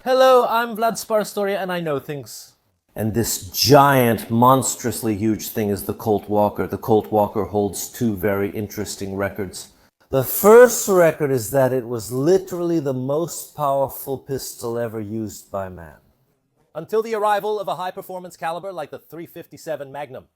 Hello, I'm Vlad Sparstoria and I know things. And this giant, monstrously huge thing is the Colt Walker. The Colt Walker holds two very interesting records. The first record is that it was literally the most powerful pistol ever used by man. Until the arrival of a high-performance caliber like the .357 Magnum.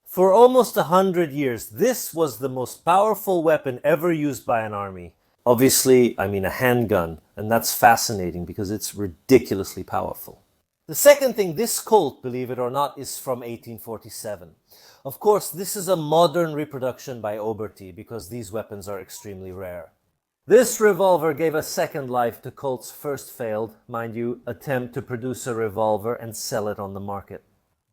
For almost 100 years, this was the most powerful weapon ever used by an army. Obviously, I mean a handgun, and that's fascinating because it's ridiculously powerful. The second thing, this Colt, believe it or not, is from 1847. Of course, this is a modern reproduction by Oberty because these weapons are extremely rare. This revolver gave a second life to Colt's first failed, mind you, attempt to produce a revolver and sell it on the market.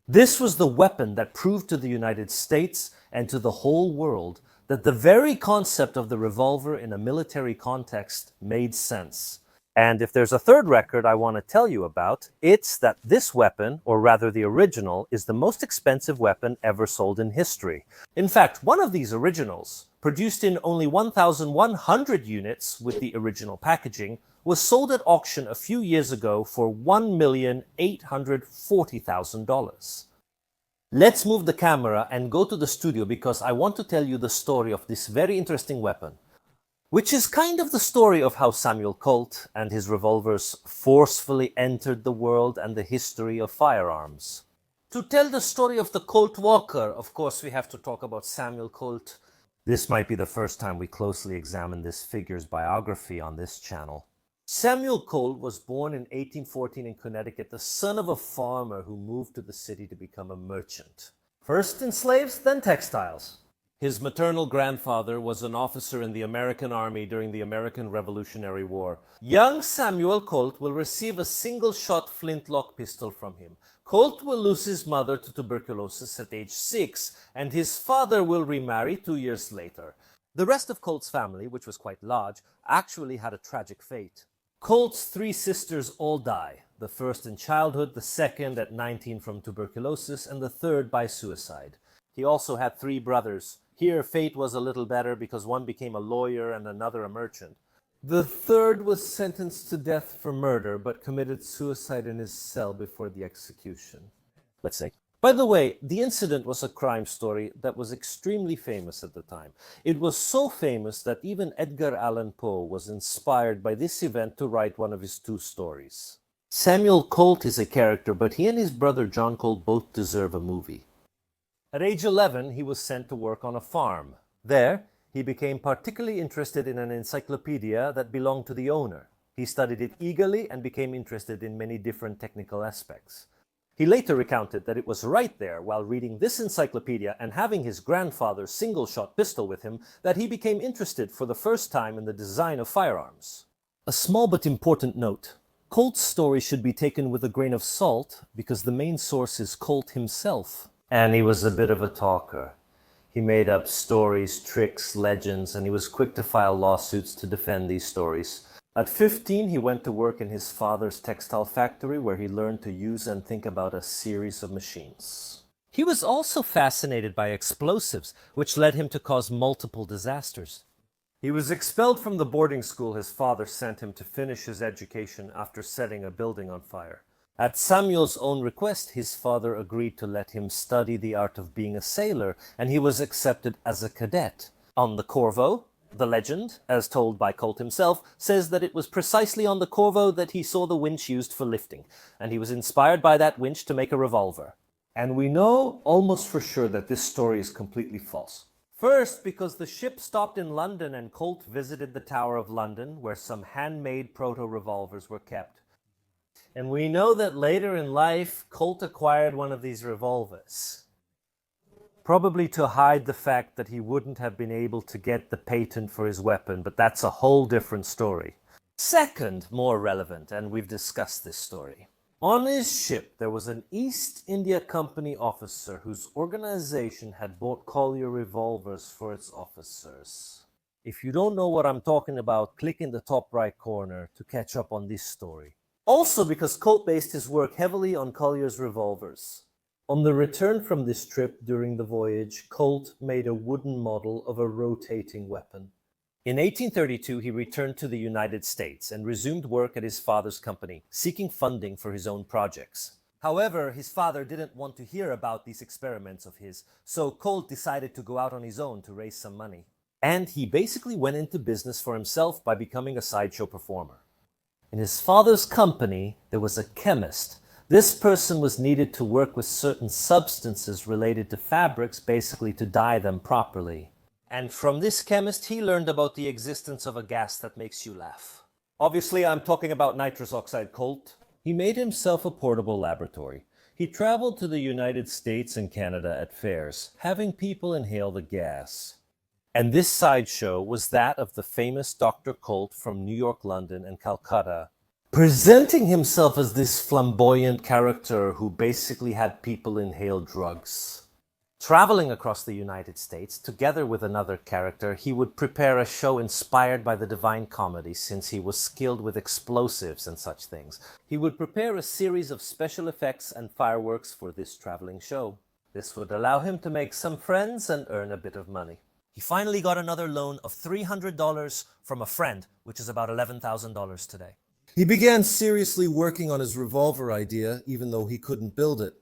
This was the weapon that proved to the United States and to the whole world that the very concept of the revolver in a military context made sense. And if there's a third record I want to tell you about, it's that this weapon, or rather the original, is the most expensive weapon ever sold in history. In fact, one of these originals, produced in only 1,100 units with the original packaging, was sold at auction a few years ago for $1,840,000. Let's move the camera and go to the studio because I want to tell you the story of this very interesting weapon, which is kind of the story of how Samuel Colt and his revolvers forcefully entered the world and the history of firearms. To tell the story of the Colt Walker, of course, we have to talk about Samuel Colt. This might be the first time we closely examine this figure's biography on this channel. Samuel Colt was born in 1814 in Connecticut, the son of a farmer who moved to the city to become a merchant. First in slaves, then textiles. His maternal grandfather was an officer in the American Army during the American Revolutionary War. Young Samuel Colt will receive a single-shot flintlock pistol from him. Colt will lose his mother to tuberculosis at age 6, and his father will remarry 2 years later. The rest of Colt's family, which was quite large, actually had a tragic fate. Colt's 3 sisters all die, the first in childhood, the second at 19 from tuberculosis, and the third by suicide. He also had 3 brothers. Here, fate was a little better because one became a lawyer and another a merchant. The third was sentenced to death for murder, but committed suicide in his cell before the execution. Let's say. By the way, the incident was a crime story that was extremely famous at the time. It was so famous that even Edgar Allan Poe was inspired by this event to write one of his 2 stories. Samuel Colt is a character, but he and his brother John Colt both deserve a movie. At age 11, he was sent to work on a farm. There, he became particularly interested in an encyclopedia that belonged to the owner. He studied it eagerly and became interested in many different technical aspects. He later recounted that it was right there, while reading this encyclopedia and having his grandfather's single-shot pistol with him, that he became interested for the first time in the design of firearms. A small but important note. Colt's story should be taken with a grain of salt because the main source is Colt himself. And he was a bit of a talker. He made up stories, tricks, legends, and he was quick to file lawsuits to defend these stories. At 15, he went to work in his father's textile factory where he learned to use and think about a series of machines. He was also fascinated by explosives, which led him to cause multiple disasters. He was expelled from the boarding school his father sent him to finish his education after setting a building on fire. At Samuel's own request, his father agreed to let him study the art of being a sailor, and he was accepted as a cadet. On the Corvo, the legend, as told by Colt himself, says that it was precisely on the Corvo that he saw the winch used for lifting, and he was inspired by that winch to make a revolver. And we know almost for sure that this story is completely false. First, because the ship stopped in London and Colt visited the Tower of London, where some handmade proto-revolvers were kept. And we know that later in life, Colt acquired one of these revolvers. Probably to hide the fact that he wouldn't have been able to get the patent for his weapon, but that's a whole different story. Second, more relevant, and we've discussed this story. On his ship, there was an East India Company officer whose organization had bought Collier revolvers for its officers. If you don't know what I'm talking about, click in the top right corner to catch up on this story. Also because Colt based his work heavily on Collier's revolvers. On the return from this trip during the voyage, Colt made a wooden model of a rotating weapon. In 1832, he returned to the United States and resumed work at his father's company, seeking funding for his own projects. However, his father didn't want to hear about these experiments of his, so Colt decided to go out on his own to raise some money. And he basically went into business for himself by becoming a sideshow performer. In his father's company, there was a chemist. This person was needed to work with certain substances related to fabrics, basically to dye them properly. And from this chemist, he learned about the existence of a gas that makes you laugh. Obviously, I'm talking about nitrous oxide, Colt. He made himself a portable laboratory. He traveled to the United States and Canada at fairs, having people inhale the gas. And this sideshow was that of the famous Dr. Colt from New York, London, and Calcutta, presenting himself as this flamboyant character who basically had people inhale drugs. Traveling across the United States, together with another character, he would prepare a show inspired by the Divine Comedy, since he was skilled with explosives and such things. He would prepare a series of special effects and fireworks for this traveling show. This would allow him to make some friends and earn a bit of money. He finally got another loan of $300 from a friend, which is about $11,000 today. He began seriously working on his revolver idea, even though he couldn't build it.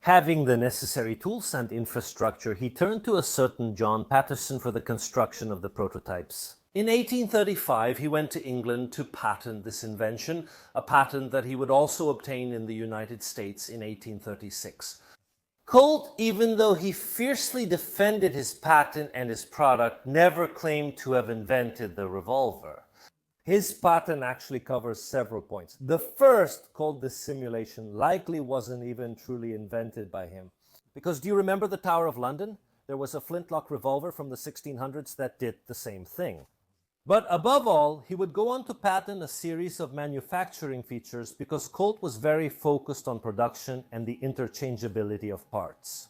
Having the necessary tools and infrastructure, he turned to a certain John Patterson for the construction of the prototypes. In 1835, he went to England to patent this invention, a patent that he would also obtain in the United States in 1836. Colt, even though he fiercely defended his patent and his product, never claimed to have invented the revolver. His patent actually covers several points. The first, called the simulation, likely wasn't even truly invented by him. Because do you remember the Tower of London? There was a flintlock revolver from the 1600s that did the same thing. But above all, he would go on to patent a series of manufacturing features because Colt was very focused on production and the interchangeability of parts.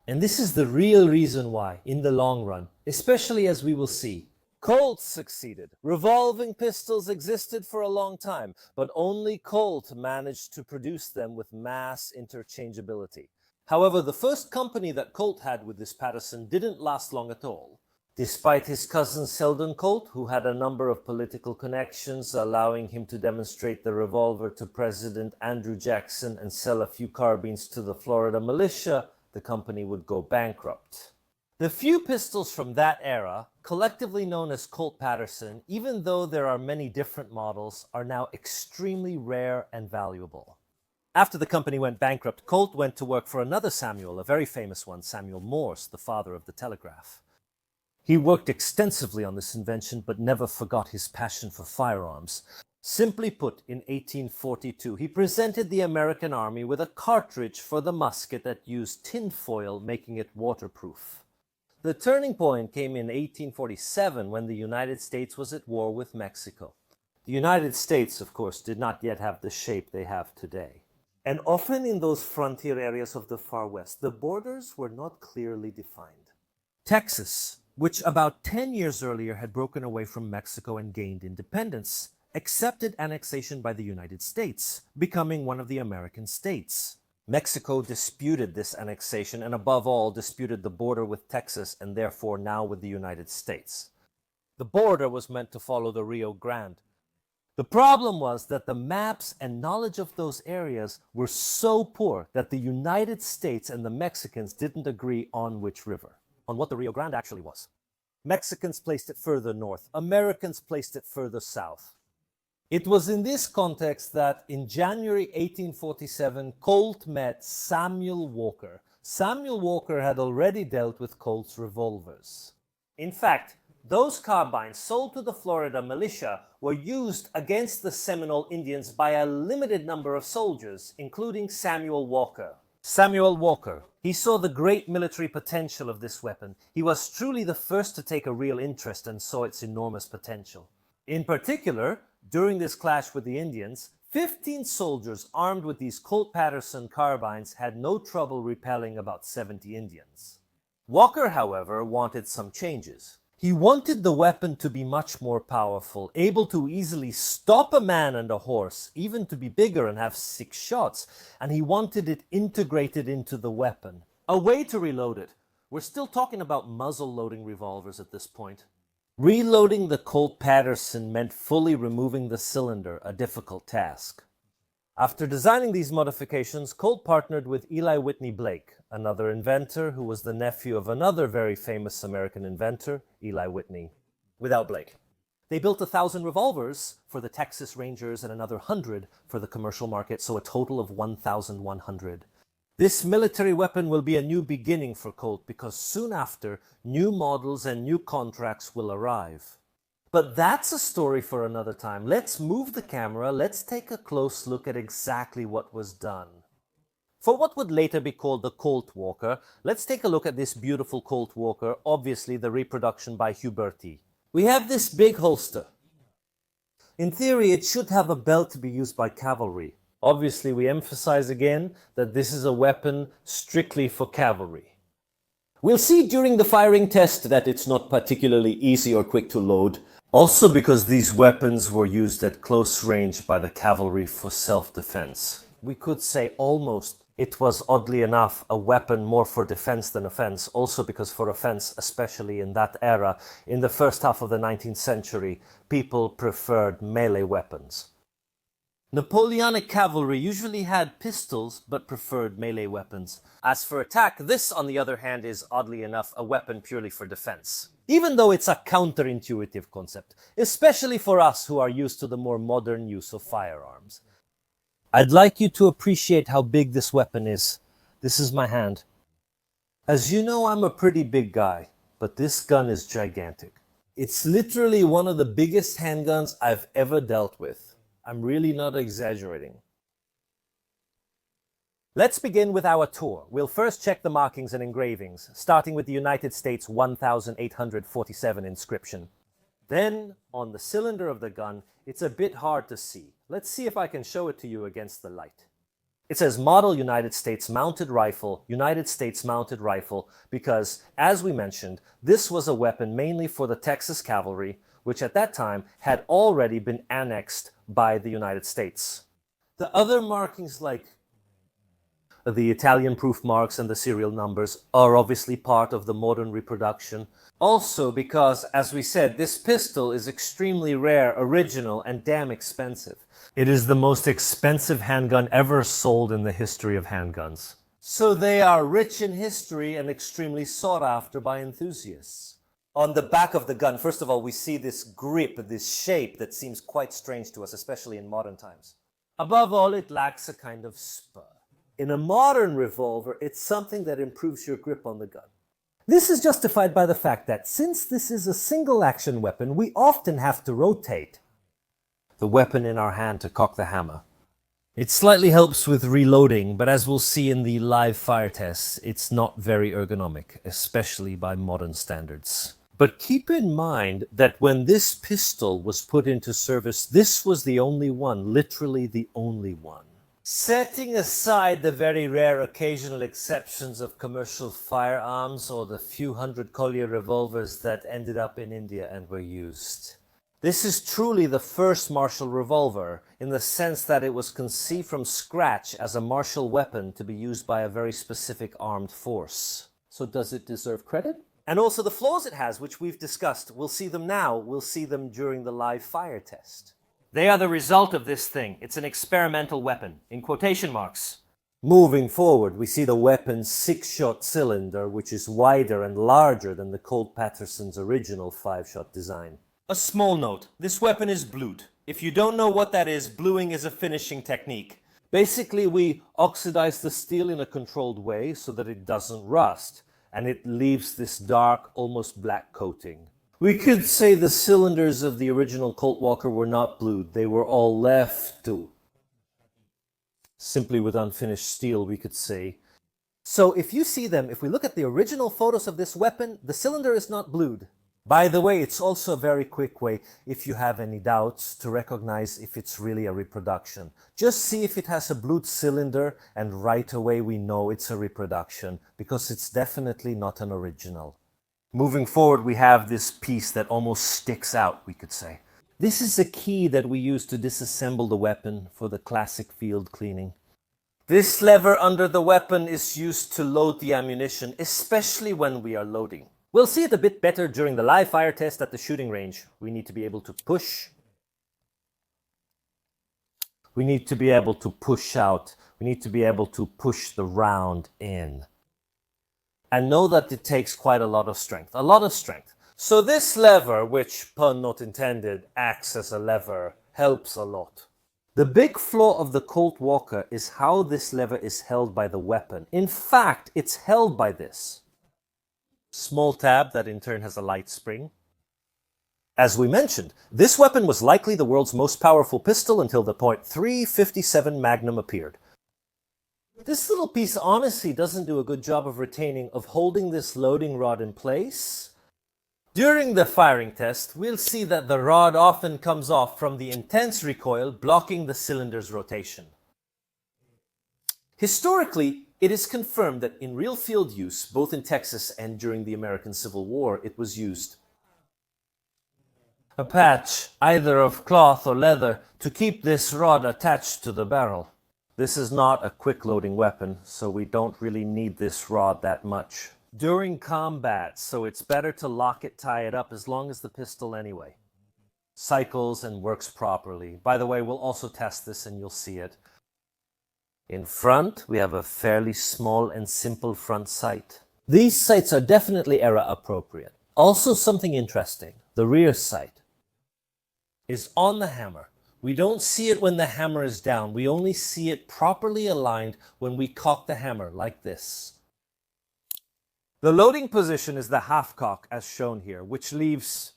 And this is the real reason why, in the long run, especially as we will see, Colt succeeded. Revolving pistols existed for a long time, but only Colt managed to produce them with mass interchangeability. However, the first company that Colt had with this Patterson didn't last long at all. Despite his cousin Selden Colt, who had a number of political connections, allowing him to demonstrate the revolver to President Andrew Jackson and sell a few carbines to the Florida militia, the company would go bankrupt. The few pistols from that era, collectively known as Colt Patterson, even though there are many different models, are now extremely rare and valuable. After the company went bankrupt, Colt went to work for another Samuel, a very famous one, Samuel Morse, the father of the telegraph. He worked extensively on this invention, but never forgot his passion for firearms. Simply put, in 1842, he presented the American army with a cartridge for the musket that used tin foil, making it waterproof. The turning point came in 1847 when the United States was at war with Mexico. The United States, of course, did not yet have the shape they have today. And often in those frontier areas of the far west, the borders were not clearly defined. Texas, which about 10 years earlier had broken away from Mexico and gained independence, accepted annexation by the United States, becoming one of the American states. Mexico disputed this annexation and above all disputed the border with Texas and therefore now with the United States. The border was meant to follow the Rio Grande. The problem was that the maps and knowledge of those areas were so poor that the United States and the Mexicans didn't agree on which river, on what the Rio Grande actually was. Mexicans placed it further north, Americans placed it further south. It was in this context that in January 1847, Colt met Samuel Walker. Samuel Walker had already dealt with Colt's revolvers. In fact, those carbines sold to the Florida militia were used against the Seminole Indians by a limited number of soldiers, including Samuel Walker. Samuel Walker. He saw the great military potential of this weapon. He was truly the first to take a real interest and saw its enormous potential. In particular, during this clash with the Indians, 15 soldiers armed with these Colt Patterson carbines had no trouble repelling about 70 Indians. Walker, however, wanted some changes. He wanted the weapon to be much more powerful, able to easily stop a man and a horse, even to be bigger and have 6 shots, and he wanted it integrated into the weapon. A way to reload it. We're still talking about muzzle-loading revolvers at this point. Reloading the Colt Patterson meant fully removing the cylinder, a difficult task. After designing these modifications, Colt partnered with Eli Whitney Blake, another inventor who was the nephew of another very famous American inventor, Eli Whitney, without Blake. They built 1,000 revolvers for the Texas Rangers and another 100 for the commercial market, so a total of 1,100. This military weapon will be a new beginning for Colt because soon after, new models and new contracts will arrive. But that's a story for another time. Let's move the camera, let's take a close look at exactly what was done. For what would later be called the Colt Walker, let's take a look at this beautiful Colt Walker, obviously the reproduction by Huberti. We have this big holster. In theory, it should have a belt to be used by cavalry. Obviously, we emphasize again that this is a weapon strictly for cavalry. We'll see during the firing test that it's not particularly easy or quick to load, also because these weapons were used at close range by the cavalry for self-defense. We could say almost it was, oddly enough, a weapon more for defense than offense, also because for offense, especially in that era, in the first half of the 19th century, people preferred melee weapons. Napoleonic cavalry usually had pistols but preferred melee weapons. As for attack, this, on the other hand, is, oddly enough, a weapon purely for defense. Even though it's a counterintuitive concept, especially for us who are used to the more modern use of firearms. I'd like you to appreciate how big this weapon is. This is my hand. As you know, I'm a pretty big guy, but this gun is gigantic. It's literally one of the biggest handguns I've ever dealt with. I'm really not exaggerating. Let's begin with our tour. We'll first check the markings and engravings, starting with the United States 1847 inscription. Then, on the cylinder of the gun, it's a bit hard to see. Let's see if I can show it to you against the light. It says Model United States Mounted Rifle, United States Mounted Rifle, because, as we mentioned, this was a weapon mainly for the Texas Cavalry, which at that time had already been annexed by the United States. The other markings like the Italian proof marks and the serial numbers are obviously part of the modern reproduction. Also because, as we said, this pistol is extremely rare, original, and damn expensive. It is the most expensive handgun ever sold in the history of handguns. So they are rich in history and extremely sought after by enthusiasts. On the back of the gun, first of all, we see this grip, this shape that seems quite strange to us, especially in modern times. Above all, it lacks a kind of spur. In a modern revolver, it's something that improves your grip on the gun. This is justified by the fact that since this is a single-action weapon, we often have to rotate the weapon in our hand to cock the hammer. It slightly helps with reloading, but as we'll see in the live fire tests, it's not very ergonomic, especially by modern standards. But keep in mind that when this pistol was put into service, this was the only one, literally the only one. Setting aside the very rare occasional exceptions of commercial firearms or the few hundred Collier revolvers that ended up in India and were used. This is truly the first martial revolver in the sense that it was conceived from scratch as a martial weapon to be used by a very specific armed force. So does it deserve credit? And also the flaws it has, which we've discussed. We'll see them now. We'll see them during the live fire test. They are the result of this thing. It's an experimental weapon, in quotation marks. Moving forward, we see the weapon's 6-shot cylinder, which is wider and larger than the Colt Patterson's original 5-shot design. A small note, this weapon is blued. If you don't know what that is, bluing is a finishing technique. Basically, we oxidize the steel in a controlled way so that it doesn't rust, and it leaves this dark, almost black coating. We could say the cylinders of the original Colt Walker were not blued. They were all left to. Simply with unfinished steel, we could say. So if you see them, if we look at the original photos of this weapon, the cylinder is not blued. By the way, it's also a very quick way, if you have any doubts, to recognize if it's really a reproduction. Just see if it has a blued cylinder, and right away we know it's a reproduction, because it's definitely not an original. Moving forward, we have this piece that almost sticks out, we could say. This is a key that we use to disassemble the weapon for the classic field cleaning. This lever under the weapon is used to load the ammunition, especially when we are loading. We'll see it a bit better during the live fire test at the shooting range. We need to be able to push. We need to be able to push out. We need to be able to push the round in. And know that it takes quite a lot of strength. A lot of strength. So this lever, which, pun not intended, acts as a lever, helps a lot. The big flaw of the Colt Walker is how this lever is held by the weapon. In fact, it's held by this small tab that in turn has a light spring. As we mentioned, this weapon was likely the world's most powerful pistol until the .357 Magnum appeared. This little piece honestly doesn't do a good job of holding this loading rod in place. During the firing test, we'll see that the rod often comes off from the intense recoil, blocking the cylinder's rotation. Historically, it is confirmed that in real field use, both in Texas and during the American Civil War, it was used. A patch, either of cloth or leather, to keep this rod attached to the barrel. This is not a quick-loading weapon, so we don't really need this rod that much during combat, so it's better to lock it, tie it up, as long as the pistol anyway cycles and works properly. By the way, we'll also test this and you'll see it. In front, we have a fairly small and simple front sight. These sights are definitely era appropriate. Also something interesting, the rear sight is on the hammer. We don't see it when the hammer is down. We only see it properly aligned when we cock the hammer like this. The loading position is the half cock as shown here, which leaves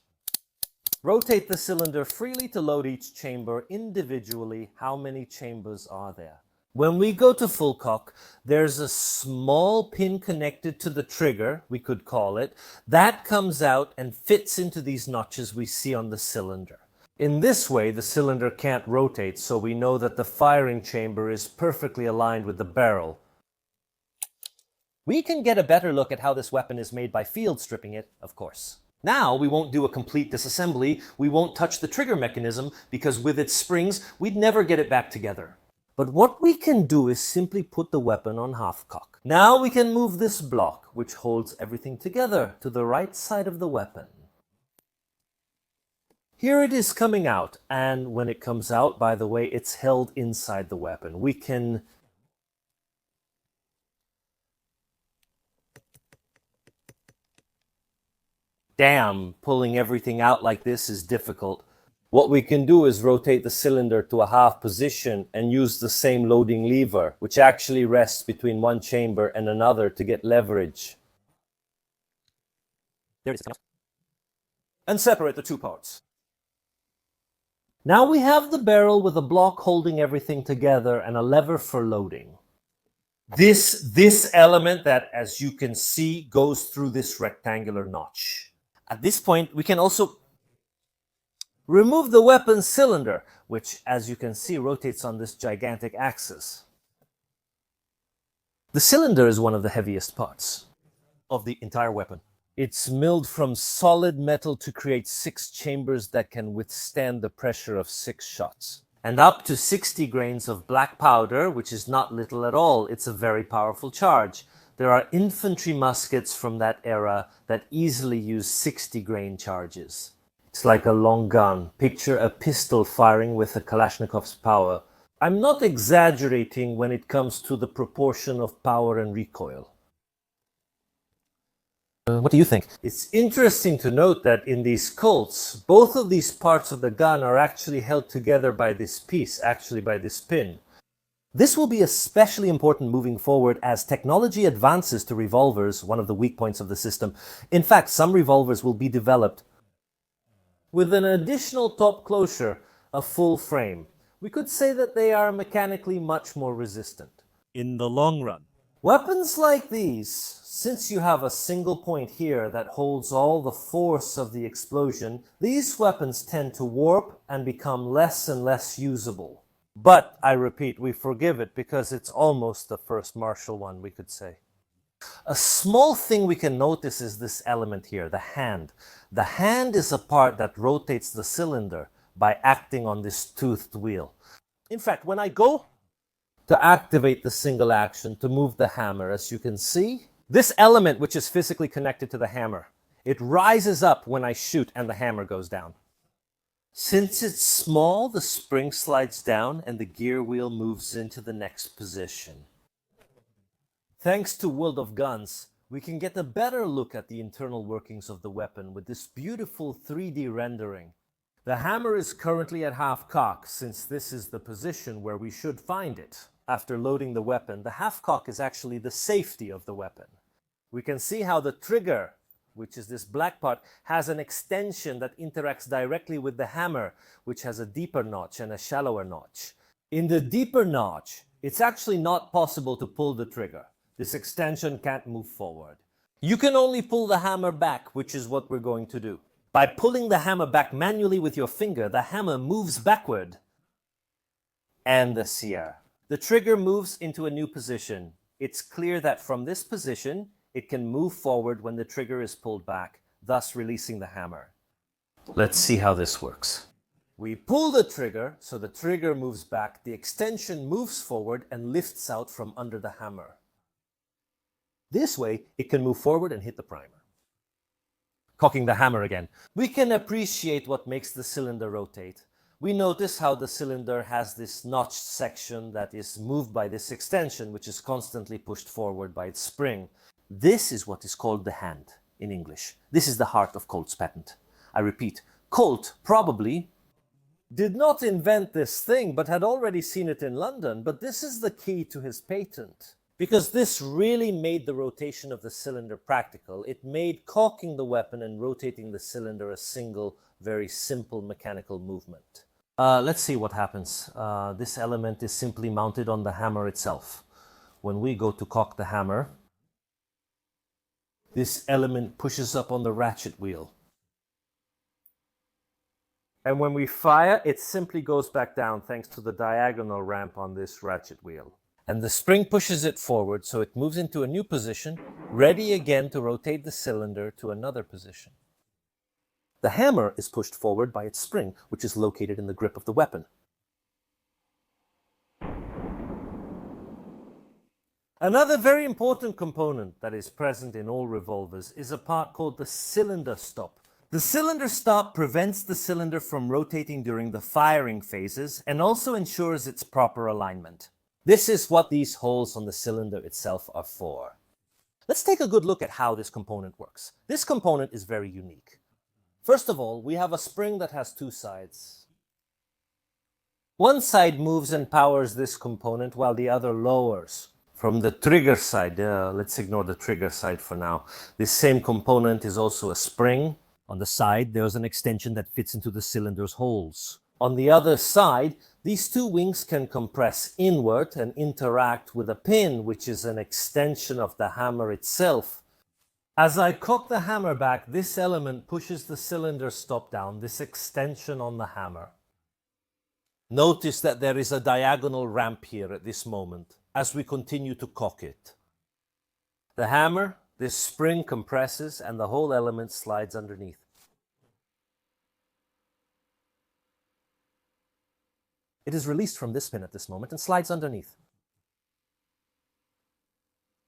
rotate the cylinder freely to load each chamber individually. How many chambers are there? When we go to full cock, there's a small pin connected to the trigger, we could call it, that comes out and fits into these notches we see on the cylinder. In this way, the cylinder can't rotate, so we know that the firing chamber is perfectly aligned with the barrel. We can get a better look at how this weapon is made by field stripping it, of course. Now, we won't do a complete disassembly, we won't touch the trigger mechanism, because with its springs, we'd never get it back together. But what we can do is simply put the weapon on half cock. Now we can move this block, which holds everything together, to the right side of the weapon. Here it is coming out, and when it comes out, by the way, it's held inside the weapon. We can pulling everything out like this is difficult. What we can do is rotate the cylinder to a half position and use the same loading lever, which actually rests between one chamber and another to get leverage. There it is. And separate the two parts. Now we have the barrel with a block holding everything together and a lever for loading. This element that, as you can see, goes through this rectangular notch. At this point, we can also remove the weapon cylinder, which, as you can see, rotates on this gigantic axis. The cylinder is one of the heaviest parts of the entire weapon. It's milled from solid metal to create 6 chambers that can withstand the pressure of 6 shots. And up to 60 grains of black powder, which is not little at all. It's a very powerful charge. There are infantry muskets from that era that easily use 60-grain charges. It's like a long gun. Picture a pistol firing with a Kalashnikov's power. I'm not exaggerating when it comes to the proportion of power and recoil. What do you think? It's interesting to note that in these Colts, both of these parts of the gun are actually held together by this piece, actually by this pin. This will be especially important moving forward as technology advances to revolvers, one of the weak points of the system. In fact, some revolvers will be developed with an additional top closure, a full frame. We could say that they are mechanically much more resistant in the long run. Weapons like these, since you have a single point here that holds all the force of the explosion, these weapons tend to warp and become less and less usable. But, I repeat, we forgive it because it's almost the first martial one, we could say. A small thing we can notice is this element here, the hand. The hand is a part that rotates the cylinder by acting on this toothed wheel. In fact, when I go to activate the single action to move the hammer, as you can see, this element, which is physically connected to the hammer, It rises up when I shoot and the hammer goes down. Since it's small, the spring slides down and the gear wheel moves into the next position. Thanks to World of Guns, we can get a better look at the internal workings of the weapon with this beautiful 3D rendering. The hammer is currently at half cock, since this is the position where we should find it. After loading the weapon, the half cock is actually the safety of the weapon. We can see how the trigger, which is this black part, has an extension that interacts directly with the hammer, which has a deeper notch and a shallower notch. In the deeper notch, it's actually not possible to pull the trigger. This extension can't move forward. You can only pull the hammer back, which is what we're going to do. By pulling the hammer back manually with your finger, the hammer moves backward. And the sear. The trigger moves into a new position. It's clear that from this position, it can move forward when the trigger is pulled back, thus releasing the hammer. Let's see how this works. We pull the trigger, so the trigger moves back, the extension moves forward and lifts out from under the hammer. This way, it can move forward and hit the primer. Cocking the hammer again, we can appreciate what makes the cylinder rotate. We notice how the cylinder has this notched section that is moved by this extension, which is constantly pushed forward by its spring. This is what is called the hand in English. This is the heart of Colt's patent. I repeat, Colt probably did not invent this thing, but had already seen it in London. But this is the key to his patent, because this really made the rotation of the cylinder practical. It made cocking the weapon and rotating the cylinder a single, very simple mechanical movement. Let's see what happens. This element is simply mounted on the hammer itself. When we go to cock the hammer, this element pushes up on the ratchet wheel. And when we fire, it simply goes back down thanks to the diagonal ramp on this ratchet wheel. And the spring pushes it forward, so it moves into a new position, ready again to rotate the cylinder to another position. The hammer is pushed forward by its spring, which is located in the grip of the weapon. Another very important component that is present in all revolvers is a part called the cylinder stop. The cylinder stop prevents the cylinder from rotating during the firing phases and also ensures its proper alignment. This is what these holes on the cylinder itself are for. Let's take a good look at how this component works. This component is very unique. First of all, we have a spring that has two sides. One side moves and powers this component while the other lowers. From the trigger side, let's ignore the trigger side for now. This same component is also a spring. On the side, there's an extension that fits into the cylinder's holes. On the other side, these two wings can compress inward and interact with a pin, which is an extension of the hammer itself. As I cock the hammer back, this element pushes the cylinder stop down, this extension on the hammer. Notice that there is a diagonal ramp here at this moment, as we continue to cock it. The hammer, this spring compresses and the whole element slides underneath. It is released from this pin at this moment and slides underneath.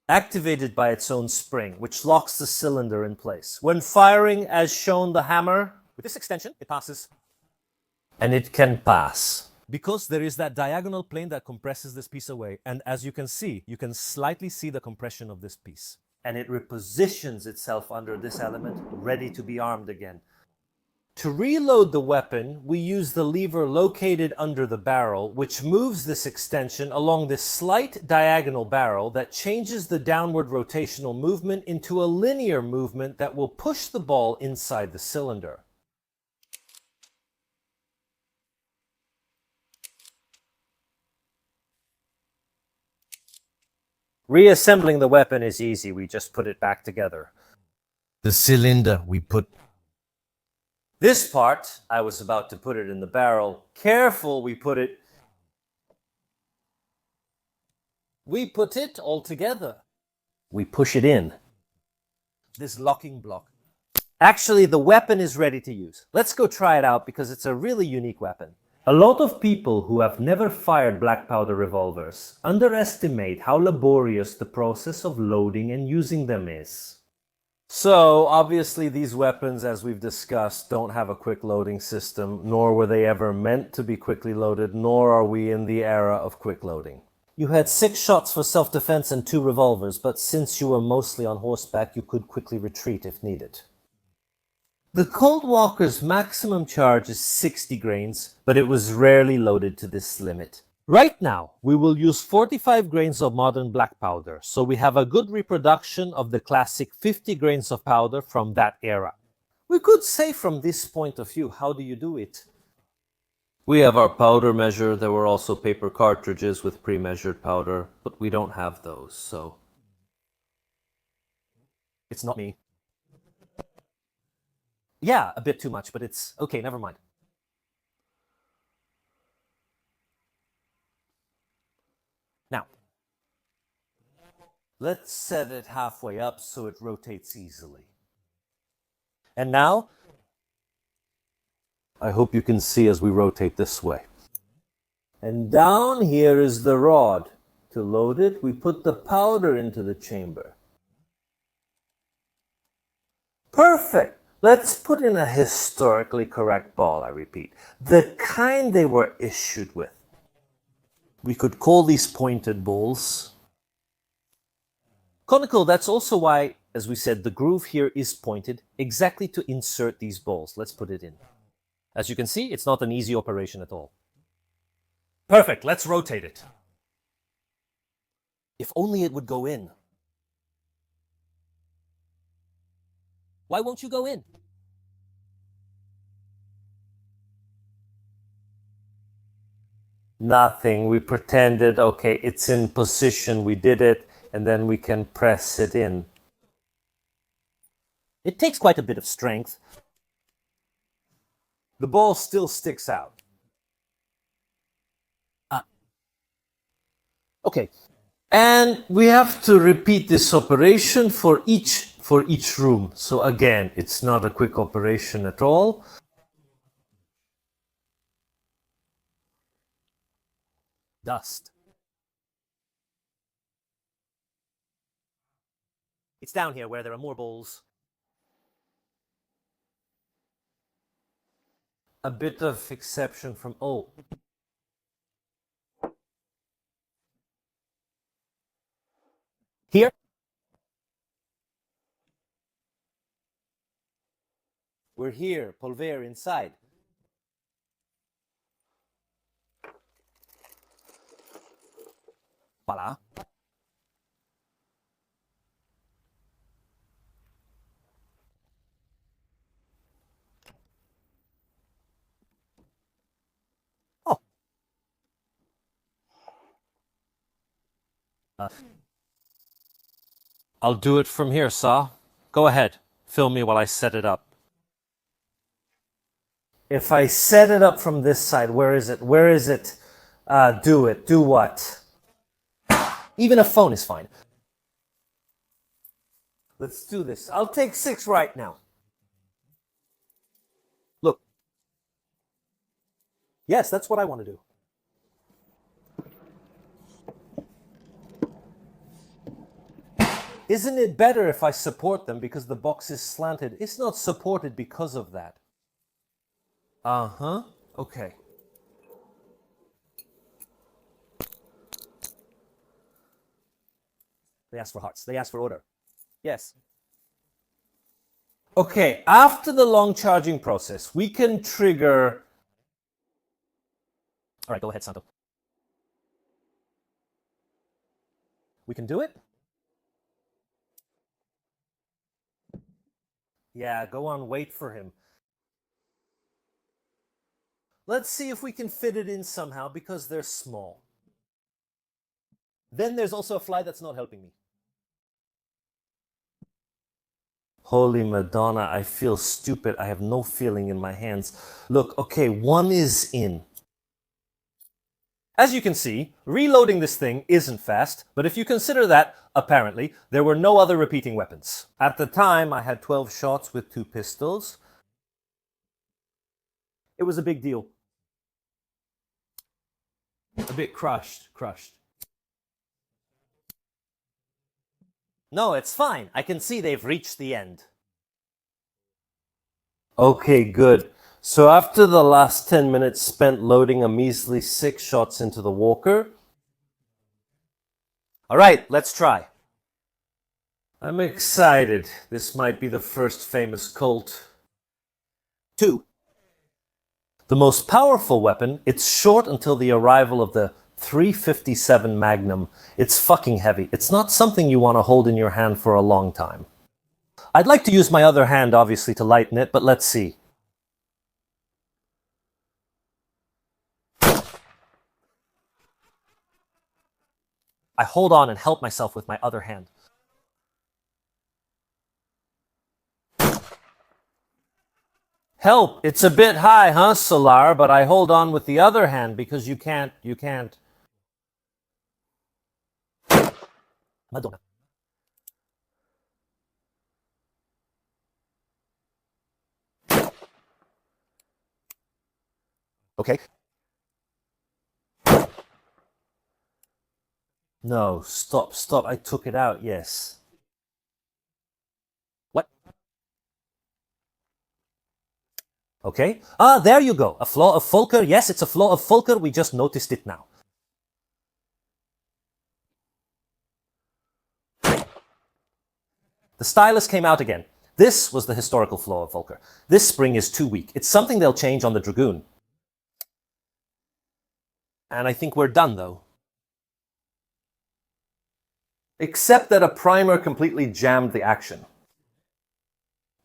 Activated by its own spring, which locks the cylinder in place. When firing, as shown, the hammer, with this extension, it passes. And it can pass. Because there is that diagonal plane that compresses this piece away. And as you can see, you can slightly see the compression of this piece. And it repositions itself under this element, ready to be armed again. To reload the weapon, we use the lever located under the barrel, which moves this extension along this slight diagonal barrel that changes the downward rotational movement into a linear movement that will push the ball inside the cylinder. Reassembling the weapon is easy, we just put it back together. The cylinder, we put... This part, I was about to put it in the barrel. Careful, we put it all together. We push it in. This locking block. Actually, the weapon is ready to use. Let's go try it out because it's a really unique weapon. A lot of people who have never fired black powder revolvers underestimate how laborious the process of loading and using them is. So, obviously, these weapons, as we've discussed, don't have a quick loading system, nor were they ever meant to be quickly loaded, nor are we in the era of quick loading. You had 6 shots for self-defense and 2 revolvers, but since you were mostly on horseback, you could quickly retreat if needed. The Colt Walker's maximum charge is 60 grains, but it was rarely loaded to this limit. Right now, we will use 45 grains of modern black powder, so we have a good reproduction of the classic 50 grains of powder from that era. We could say from this point of view, how do you do it? We have our powder measure. There were also paper cartridges with pre-measured powder, but we don't have those, so... It's not me. Yeah, a bit too much, but it's... Okay, never mind. Now, let's set it halfway up so it rotates easily. And now, I hope you can see as we rotate this way. And down here is the rod. To load it, we put the powder into the chamber. Perfect! Let's put in a historically correct ball, I repeat. The kind they were issued with. We could call these pointed balls. Conical, that's also why, as we said, the groove here is pointed exactly to insert these balls. Let's put it in. As you can see, it's not an easy operation at all. Perfect, let's rotate it. If only it would go in. Why won't you go in? Nothing. We pretended, okay, it's in position, we did it, and then we can press it in. It takes quite a bit of strength. The ball still sticks out. Okay. And we have to repeat this operation for each room. So again, it's not a quick operation at all. Dust. It's down here where there are more balls. A bit of exception from... Oh. Here? We're here, Polver inside. Voila. Oh. I'll do it from here, Saw. Go ahead. Film me while I set it up. If I set it up from this side, where is it? Where is it? Do it. Do what? Even a phone is fine. Let's do this. I'll take 6 right now. Look. Yes, that's what I want to do. Isn't it better if I support them because the box is slanted? It's not supported because of that. Uh-huh. Okay. They ask for hearts. They ask for order. Yes. Okay, after the long charging process, we can trigger... All right, go ahead, Santo. We can do it? Yeah, go on, wait for him. Let's see if we can fit it in somehow because they're small. Then there's also a fly that's not helping me. Holy Madonna, I feel stupid. I have no feeling in my hands. Look, okay, one is in. As you can see, reloading this thing isn't fast, but if you consider that, apparently, there were no other repeating weapons. At the time, I had 12 shots with 2 pistols. It was a big deal. A bit crushed. No, it's fine. I can see they've reached the end. Okay, good. So after the last 10 minutes spent loading a measly 6 shots into the walker, all right, let's try. I'm excited. This might be the first famous Colt. 2. The most powerful weapon, it's short until the arrival of the 357 Magnum. It's fucking heavy. It's not something you want to hold in your hand for a long time. I'd like to use my other hand, obviously, to lighten it, but let's see. I hold on and help myself with my other hand. Help! It's a bit high, huh, Solar? But I hold on with the other hand because you can't. Madonna. Okay. No, stop. I took it out, yes. What? Okay. Ah, there you go. A flaw of Fulker. Yes, it's a flaw of Fulker. We just noticed it now. The stylus came out again. This was the historical flaw of Fulker. This spring is too weak. It's something they'll change on the Dragoon. And I think we're done, though. Except that a primer completely jammed the action.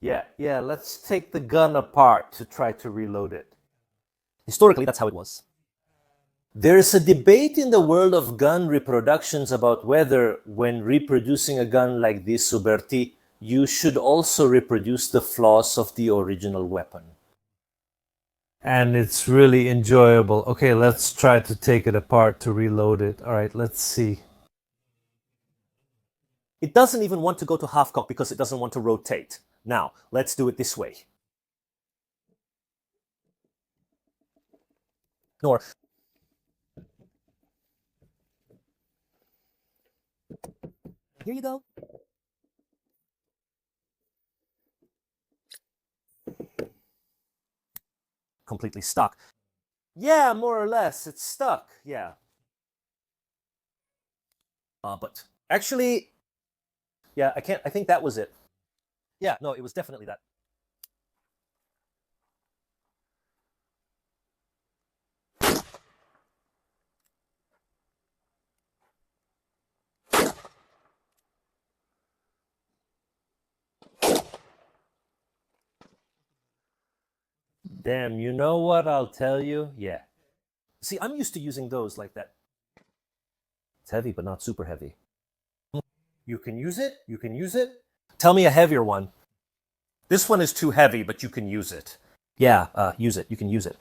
Yeah, let's take the gun apart to try to reload it. Historically, that's how it was. There's a debate in the world of gun reproductions about whether, when reproducing a gun like this Uberti, you should also reproduce the flaws of the original weapon. And it's really enjoyable. Okay, let's try to take it apart to reload it. All right, let's see. It doesn't even want to go to half cock because it doesn't want to rotate. Now, let's do it this way. Nor. Here you go. Completely stuck. Yeah, more or less. It's stuck. Yeah. But actually, yeah, I can't. I think that was it. Yeah, no, it was definitely that. Damn, you know what I'll tell you? Yeah. See, I'm used to using those like that. It's heavy, but not super heavy. You can use it? You can use it? Tell me a heavier one. This one is too heavy, but you can use it. Yeah, use it. You can use it.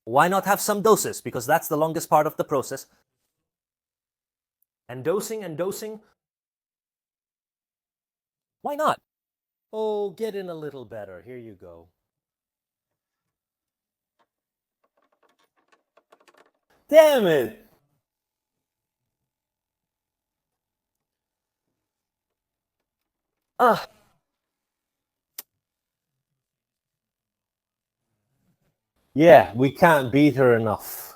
Why not have some doses? Because that's the longest part of the process. And dosing. Why not? Oh, get in a little better. Here you go. Damn it! Ah. Yeah, we can't beat her enough.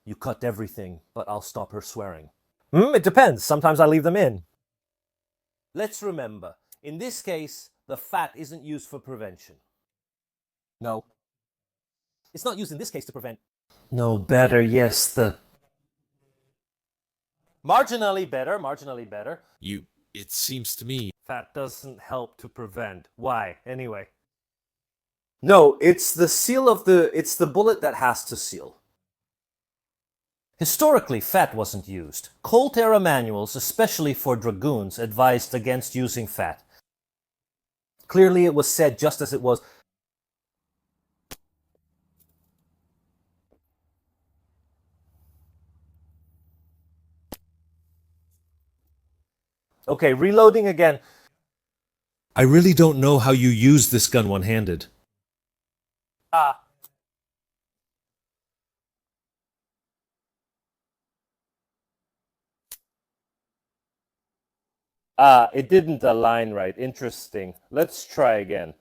You cut everything, but I'll stop her swearing. It depends. Sometimes I leave them in. Let's remember, in this case, the fat isn't used for prevention. No. It's not used in this case to prevent. No, better, yes, the. Marginally better. It seems to me. Fat doesn't help to prevent. Why, anyway? No, it's the seal of the. It's the bullet that has to seal. Historically, fat wasn't used. Colt era manuals, especially for dragoons, advised against using fat. Clearly, it was said just as it was. Okay, reloading again. I really don't know how you use this gun one-handed. Ah. Ah, it didn't align right. Interesting. Let's try again.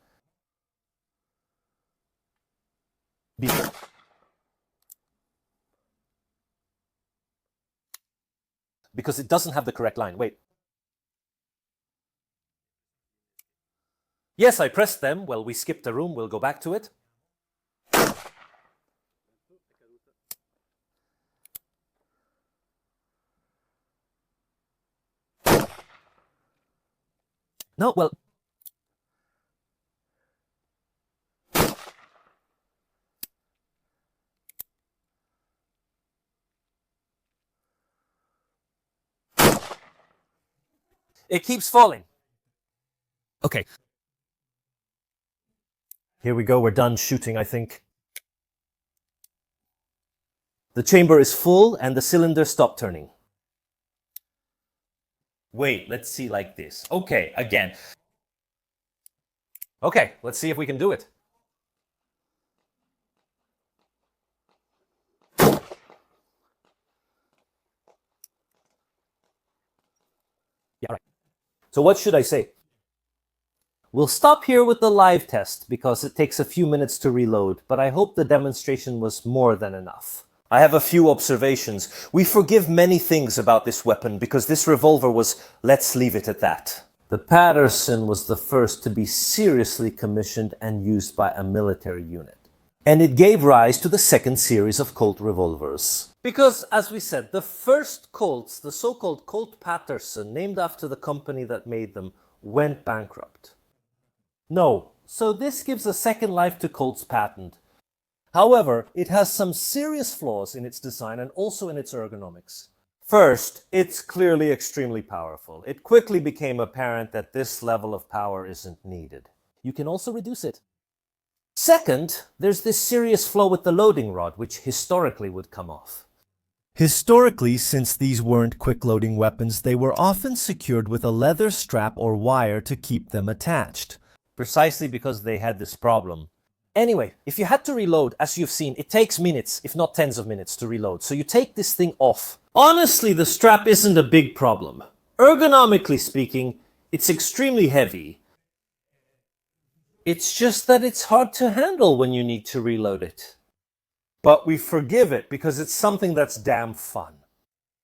Because it doesn't have the correct line. Wait. Yes, I pressed them. Well, we skipped a room. We'll go back to it. No, well... It keeps falling. Okay. Here we go. We're done shooting, I think. The chamber is full and the cylinder stopped turning. Wait, let's see like this. Okay, again. Okay, let's see if we can do it. Yeah, right. So what should I say? We'll stop here with the live test because it takes a few minutes to reload, but I hope the demonstration was more than enough. I have a few observations. We forgive many things about this weapon because this revolver was, let's leave it at that. The Patterson was the first to be seriously commissioned and used by a military unit. And it gave rise to the second series of Colt revolvers. Because, as we said, the first Colts, the so-called Colt Patterson, named after the company that made them, went bankrupt. No, so this gives a second life to Colt's patent. However, it has some serious flaws in its design and also in its ergonomics. First, it's clearly extremely powerful. It quickly became apparent that this level of power isn't needed. You can also reduce it. Second, there's this serious flaw with the loading rod, which historically would come off. Historically, since these weren't quick-loading weapons, they were often secured with a leather strap or wire to keep them attached. Precisely because they had this problem. Anyway, if you had to reload, as you've seen, it takes minutes, if not tens of minutes, to reload. So you take this thing off. Honestly, the strap isn't a big problem. Ergonomically speaking, it's extremely heavy. It's just that it's hard to handle when you need to reload it. But we forgive it because it's something that's damn fun.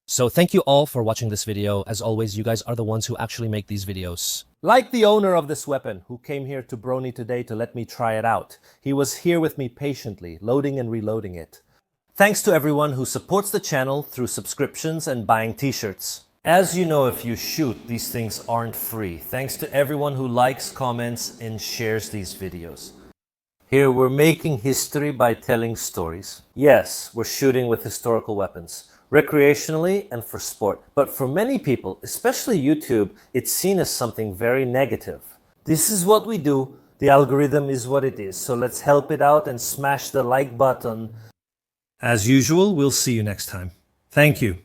So thank you all for watching this video. As always, you guys are the ones who actually make these videos. Like the owner of this weapon, who came here to Brony today to let me try it out. He was here with me patiently, loading and reloading it. Thanks to everyone who supports the channel through subscriptions and buying t-shirts. As you know, if you shoot, these things aren't free. Thanks to everyone who likes, comments, and shares these videos. Here we're making history by telling stories. Yes, we're shooting with historical weapons, recreationally and for sport. But for many people, especially YouTube, it's seen as something very negative. This is what we do. The algorithm is what it is. So let's help it out and smash the like button. As usual, we'll see you next time. Thank you.